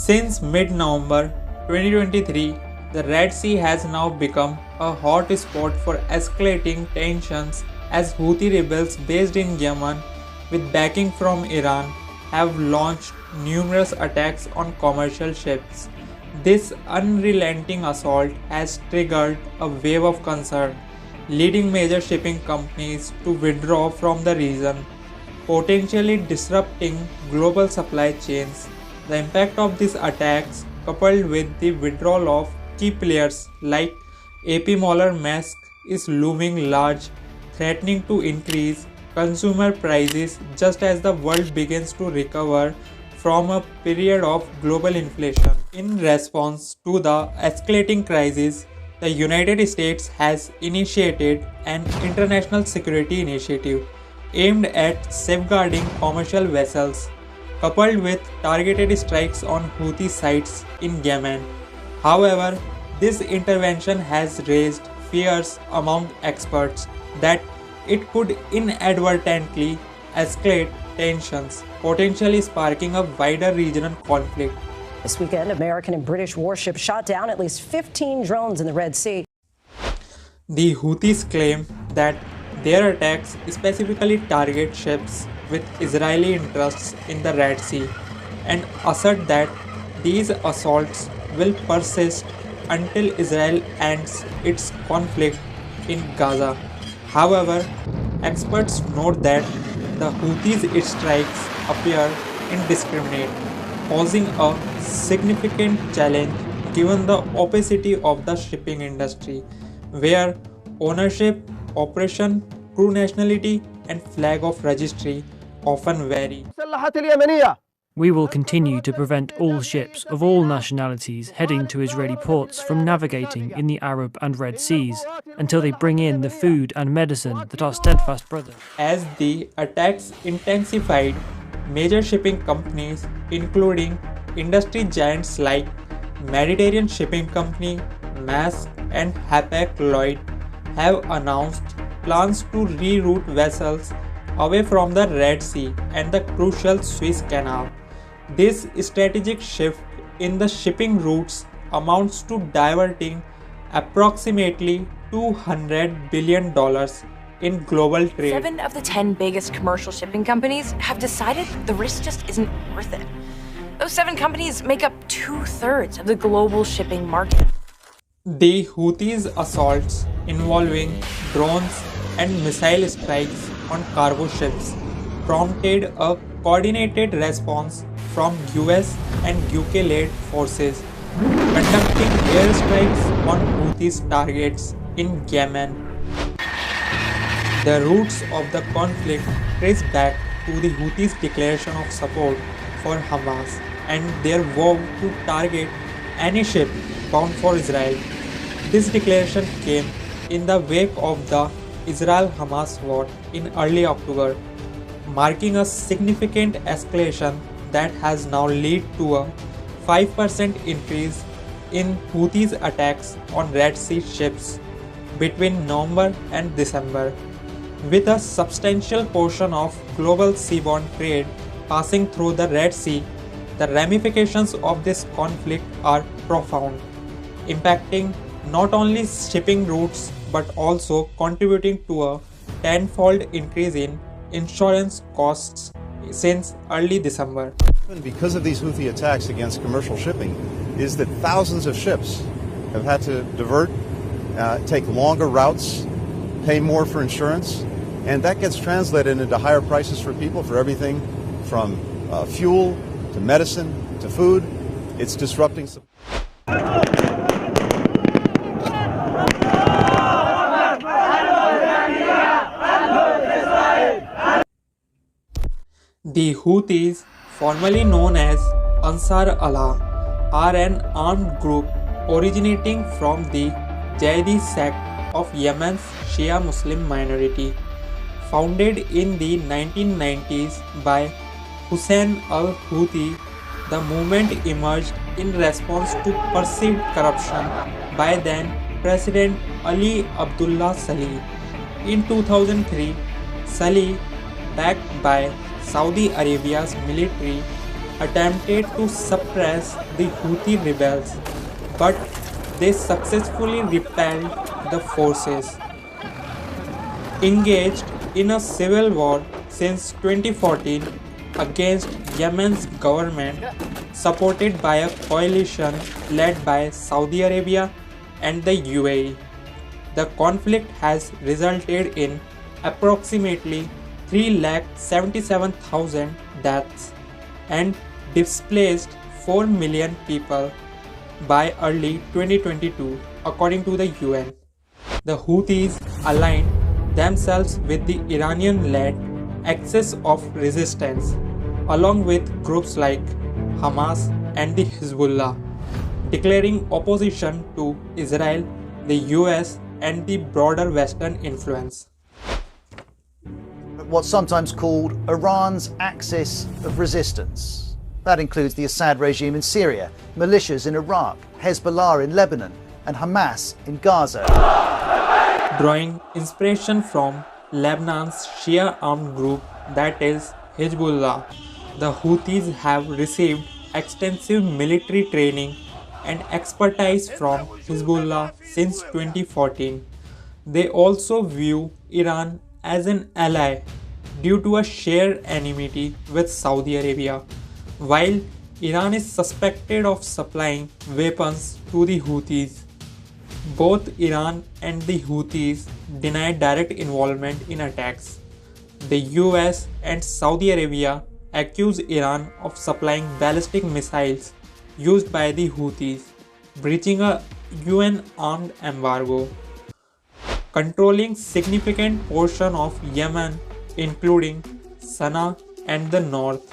Since mid-November 2023, the Red Sea has now become a hot spot for escalating tensions as Houthi rebels based in Yemen, with backing from Iran, have launched numerous attacks on commercial ships. This unrelenting assault has triggered a wave of concern, leading major shipping companies to withdraw from the region, potentially disrupting global supply chains. The impact of these attacks, coupled with the withdrawal of key players like AP Moller Maersk, is looming large, threatening to increase consumer prices just as the world begins to recover from a period of global inflation. In response to the escalating crisis, the United States has initiated an international security initiative aimed at safeguarding commercial vessels, coupled with targeted strikes on Houthi sites in Yemen. However, this intervention has raised fears among experts that it could inadvertently escalate tensions, potentially sparking a wider regional conflict. This weekend, American and British warships shot down at least 15 drones in the Red Sea. The Houthis claim that their attacks specifically target ships with Israeli interests in the Red Sea and assert that these assaults will persist until Israel ends its conflict in Gaza. However, experts note that the Houthis' strikes appear indiscriminate, posing a significant challenge given the opacity of the shipping industry, where ownership, operation, crew nationality, and flag of registry often vary. We will continue to prevent all ships of all nationalities heading to Israeli ports from navigating in the Arab and Red Seas until they bring in the food and medicine that our steadfast brothers. As the attacks intensified, major shipping companies, including industry giants like Mediterranean Shipping Company, Maersk, and Hapag-Lloyd, have announced plans to reroute vessels away from the Red Sea and the crucial Suez Canal. This strategic shift in the shipping routes amounts to diverting approximately $200 billion in global trade. 7 of the 10 biggest commercial shipping companies have decided the risk just isn't worth it. Those 7 companies make up 2/3 of the global shipping market. The Houthis' assaults involving drones and missile strikes on cargo ships prompted a coordinated response from US and UK-led forces, conducting airstrikes on Houthis' targets in Yemen. The roots of the conflict trace back to the Houthis' declaration of support for Hamas and their vow to target any ship bound for Israel. This declaration came in the wake of the Israel-Hamas war in early October, marking a significant escalation that has now led to a 5% increase in Houthis' attacks on Red Sea ships between November and December. With a substantial portion of global seaborne trade passing through the Red Sea, the ramifications of this conflict are profound, impacting not only shipping routes but also contributing to a tenfold increase in insurance costs since early December. Because of these Houthi attacks against commercial shipping, is that thousands of ships have had to divert, take longer routes, pay more for insurance, and that gets translated into higher prices for people for everything from fuel to medicine to food. It's disrupting. The Houthis, formerly known as Ansar Allah, are an armed group originating from the Zaidi sect of Yemen's Shia Muslim minority. Founded in the 1990s by Hussein al-Houthi, the movement emerged in response to perceived corruption by then President Ali Abdullah Saleh. In 2003, Saleh, backed by Saudi Arabia's military, attempted to suppress the Houthi rebels, but they successfully repelled the forces. Engaged in a civil war since 2014 against Yemen's government, supported by a coalition led by Saudi Arabia and the UAE. The conflict has resulted in approximately 377,000 deaths and displaced 4 million people by early 2022, according to the UN. The Houthis aligned themselves with the Iranian-led Axis of Resistance, along with groups like Hamas and the Hezbollah, declaring opposition to Israel, the US, and the broader Western influence. What's sometimes called Iran's axis of resistance. That includes the Assad regime in Syria, militias in Iraq, Hezbollah in Lebanon, and Hamas in Gaza. Drawing inspiration from Lebanon's Shia armed group, that is Hezbollah, the Houthis have received extensive military training and expertise from Hezbollah since 2014. They also view Iran as an ally due to a shared enmity with Saudi Arabia, while Iran is suspected of supplying weapons to the Houthis. Both Iran and the Houthis deny direct involvement in attacks. The US and Saudi Arabia accuse Iran of supplying ballistic missiles used by the Houthis, breaching a UN armed embargo. Controlling significant portion of Yemen, including Sana'a and the north,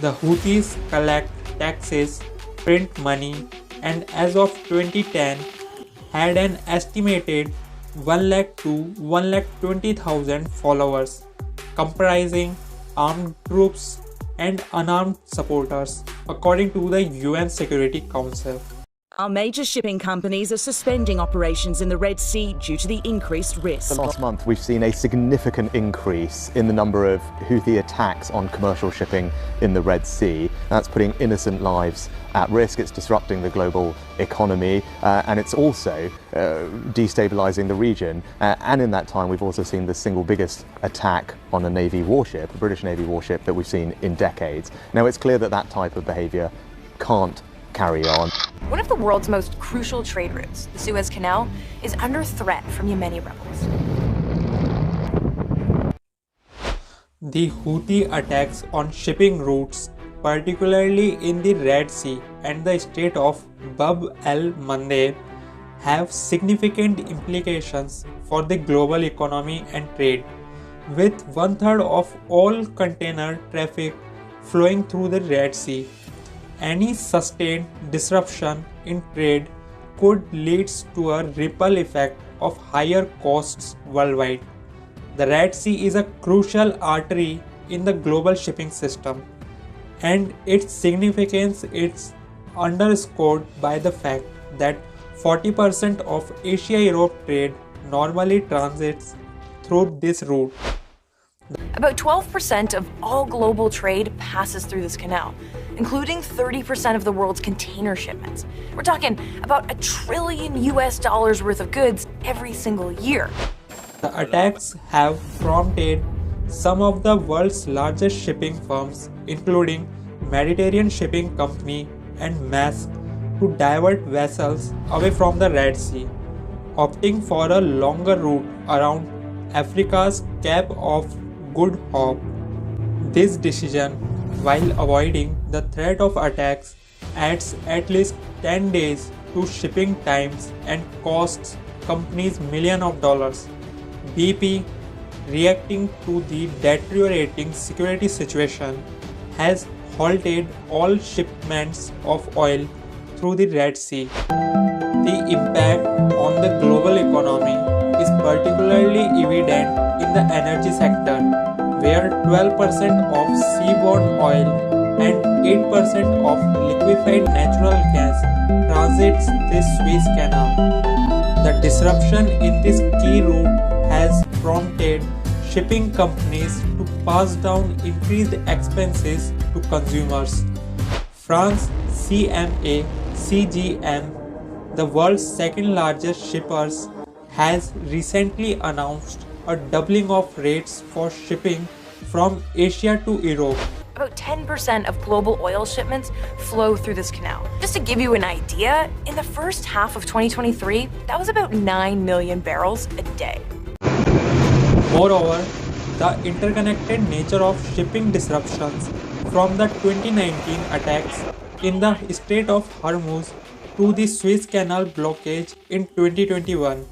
the Houthis collect taxes, print money, and as of 2010 had an estimated 1 lakh to 1,20,000 followers, comprising armed troops and unarmed supporters, according to the UN Security Council. Our major shipping companies are suspending operations in the Red Sea due to the increased risk. Last month, we've seen a significant increase in the number of Houthi attacks on commercial shipping in the Red Sea. That's putting innocent lives at risk. It's disrupting the global economy, and it's also destabilizing the region. And in that time, we've also seen the single biggest attack on a Navy warship, a British Navy warship, that we've seen in decades. Now, it's clear that that type of behavior can't carry on. One of the world's most crucial trade routes, the Suez Canal, is under threat from Yemeni rebels. The Houthi attacks on shipping routes, particularly in the Red Sea and the Strait of Bab el-Mandeb, have significant implications for the global economy and trade. With 1/3 of all container traffic flowing through the Red Sea, any sustained disruption in trade could lead to a ripple effect of higher costs worldwide. The Red Sea is a crucial artery in the global shipping system, and its significance is underscored by the fact that 40% of Asia-Europe trade normally transits through this route. About 12% of all global trade passes through this canal, including 30% of the world's container shipments. We're talking about $1 trillion worth of goods every single year. The attacks have prompted some of the world's largest shipping firms, including Mediterranean Shipping Company and Maersk, to divert vessels away from the Red Sea, opting for a longer route around Africa's Cape of Good Hope. This decision, while avoiding the threat of attacks, adds at least 10 days to shipping times and costs companies millions of dollars. BP, reacting to the deteriorating security situation, has halted all shipments of oil through the Red Sea. The impact on the global economy is particularly evident in the energy sector, where 12% of seaborne oil and 8% of liquefied natural gas transits the Suez Canal. The disruption in this key route has prompted shipping companies to pass down increased expenses to consumers, France CGM, the world's second largest shippers, has recently announced a doubling of rates for shipping from Asia to Europe. About 10% of global oil shipments flow through this canal. Just to give you an idea, in the first half of 2023, that was about 9 million barrels a day. Moreover, the interconnected nature of shipping disruptions from the 2019 attacks in the Strait of Hormuz to the Suez Canal blockage in 2021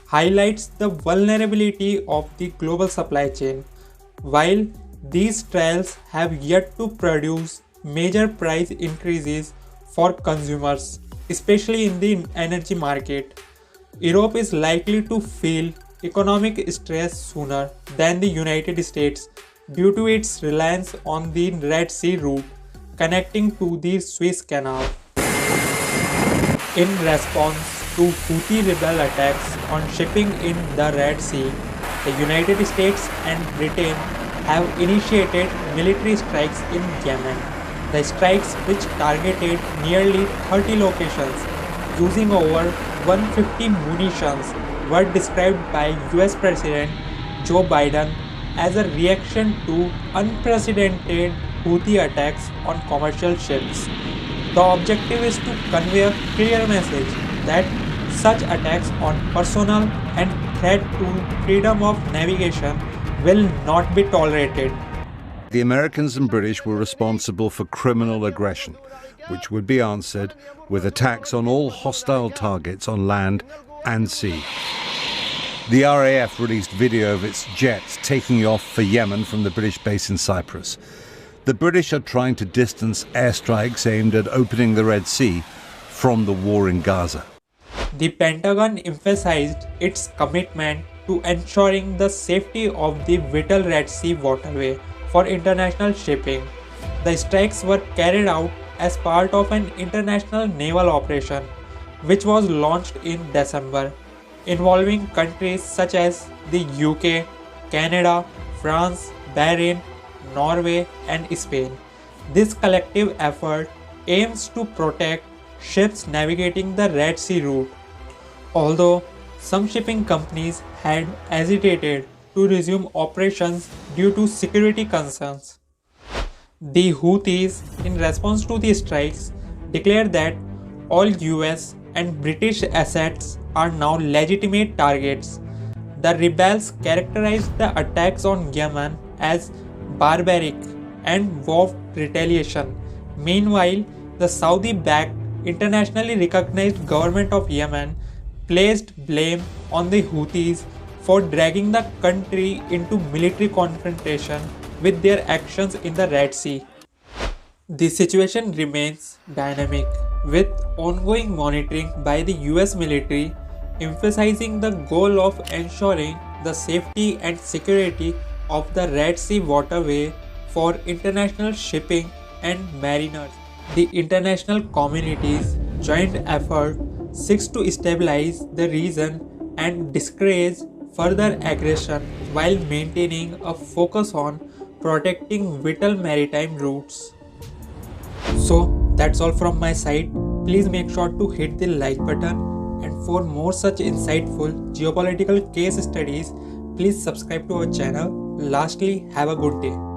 highlights the vulnerability of the global supply chain. While these trials have yet to produce major price increases for consumers, especially in the energy market, Europe is likely to feel economic stress sooner than the United States due to its reliance on the Red Sea route connecting to the Suez Canal. In response to Houthi rebel attacks on shipping in the Red Sea, the United States and Britain have initiated military strikes in Yemen. The strikes, which targeted nearly 30 locations using over 150 munitions, were described by US President Joe Biden as a reaction to unprecedented Houthi attacks on commercial ships. The objective is to convey a clear message that such attacks on personnel and threat to freedom of navigation will not be tolerated. The Americans and British were responsible for criminal aggression, which would be answered with attacks on all hostile targets on land and sea. The RAF released video of its jets taking off for Yemen from the British base in Cyprus. The British are trying to distance airstrikes aimed at opening the Red Sea from the war in Gaza. The Pentagon emphasized its commitment to ensuring the safety of the vital Red Sea waterway for international shipping. The strikes were carried out as part of an international naval operation, which was launched in December, involving countries such as the UK, Canada, France, Bahrain, Norway, and Spain. This collective effort aims to protect ships navigating the Red Sea route. Although some shipping companies had hesitated to resume operations due to security concerns, the Houthis, in response to the strikes, declared that all US and British assets are now legitimate targets. The rebels characterized the attacks on Yemen as barbaric and vowed retaliation. Meanwhile, the Saudi-backed, internationally recognized government of Yemen placed blame on the Houthis for dragging the country into military confrontation with their actions in the Red Sea. The situation remains dynamic, with ongoing monitoring by the US military emphasizing the goal of ensuring the safety and security of the Red Sea waterway for international shipping and mariners. The international community's joint effort seeks to stabilize the region and discourage further aggression while maintaining a focus on protecting vital maritime routes. So that's all from my side. Please make sure to hit the like button, and for more such insightful geopolitical case studies, please subscribe to our channel. Lastly, have a good day.